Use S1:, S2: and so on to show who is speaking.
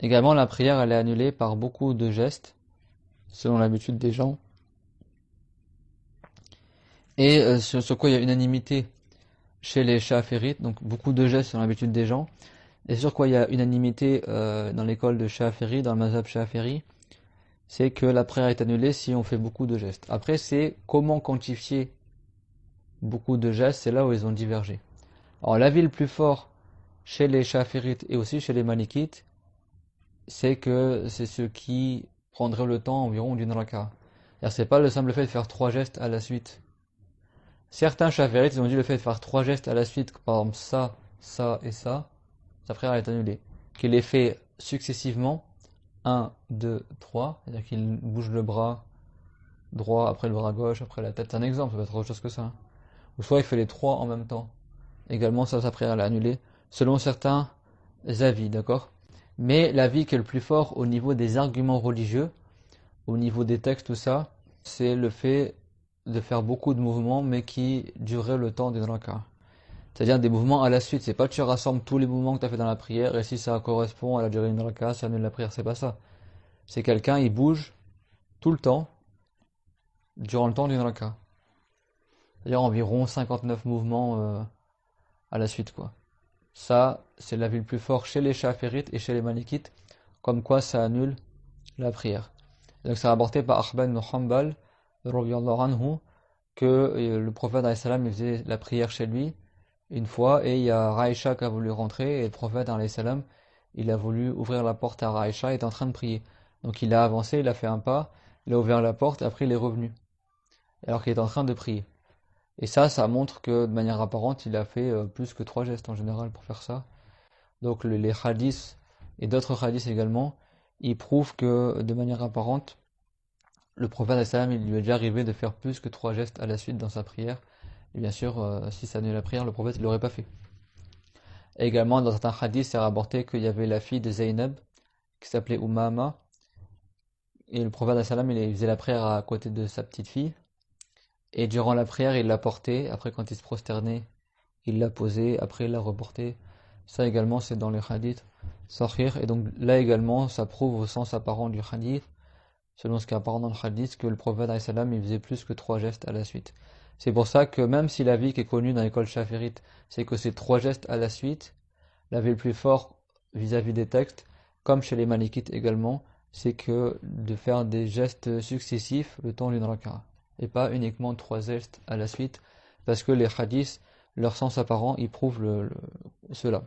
S1: Également, la prière, elle est annulée par beaucoup de gestes, selon l'habitude des gens. Et sur quoi il y a unanimité chez les Sha'aférites, donc beaucoup de gestes selon l'habitude des gens. Et sur quoi il y a unanimité dans l'école de Sha'aféri, dans le mazhab Sha'aféri, c'est que la prière est annulée si on fait beaucoup de gestes. Après, c'est comment quantifier beaucoup de gestes, c'est là où ils ont divergé. Alors, l'avis le plus fort chez les Sha'aférites et aussi chez les Malikites, c'est que c'est ce qui prendrait le temps environ d'une raka. C'est pas le simple fait de faire trois gestes à la suite. Certains Sha'aférites, ils ont dit le fait de faire trois gestes à la suite, par exemple ça, ça et ça, sa prière est annulée. Qu'il les fait successivement, un, 2, 3, c'est-à-dire qu'il bouge le bras droit, après le bras gauche, après la tête. C'est un exemple, ça peut être autre chose que ça. Ou soit il fait les trois en même temps. Également, ça, sa prière est annulée, selon certains avis, d'accord? Mais l'avis qui est le plus fort au niveau des arguments religieux, au niveau des textes, tout ça, c'est le fait de faire beaucoup de mouvements, mais qui dureraient le temps d'une raka. C'est-à-dire des mouvements à la suite. C'est pas que tu rassembles tous les mouvements que tu as fait dans la prière, et si ça correspond à la durée d'une raka, ça annule la prière. C'est pas ça. C'est quelqu'un, il bouge tout le temps, durant le temps d'une raka. C'est-à-dire environ 59 mouvements à la suite, quoi. Ça, c'est l'avis le plus fort chez les Sha'aférites et chez les Malikites, comme quoi ça annule la prière. Et donc c'est rapporté par Ahmad ibn Hanbal, radiyallahu anhu, que le prophète alayhi salam, il faisait la prière chez lui une fois, et il y a Raïcha qui a voulu rentrer, et le prophète alayhi salam, il a voulu ouvrir la porte à Raïcha, il était en train de prier. Donc il a avancé, il a fait un pas, il a ouvert la porte, et après il est revenu, alors qu'il était en train de prier. Et ça montre que de manière apparente, il a fait plus que trois gestes en général pour faire ça. Donc les hadiths et d'autres hadiths également, ils prouvent que de manière apparente, le prophète alayhi salam, il lui est déjà arrivé de faire plus que trois gestes à la suite dans sa prière. Et bien sûr, si ça annulait la prière, le prophète ne l'aurait pas fait. Et également, dans certains hadiths, c'est rapporté qu'il y avait la fille de Zaynab, qui s'appelait Umama, et le prophète alayhi salam, il faisait la prière à côté de sa petite fille, et durant la prière, il l'a portée, après quand il se prosternait, il l'a posée, après il l'a reportée. Ça également, c'est dans les hadiths sahih, et donc là également, ça prouve au sens apparent du hadith, selon ce qui est apparent dans le hadith, que le prophète alayhi salam, il faisait plus que trois gestes à la suite. C'est pour ça que même si l'avis qui est connu dans l'école chaférite, c'est que c'est trois gestes à la suite, l'avis le plus fort vis-à-vis des textes, comme chez les malikites également, c'est que de faire des gestes successifs le temps d'une raka'a, et pas uniquement trois gestes à la suite, parce que les hadiths, leur sens apparent, ils prouvent cela.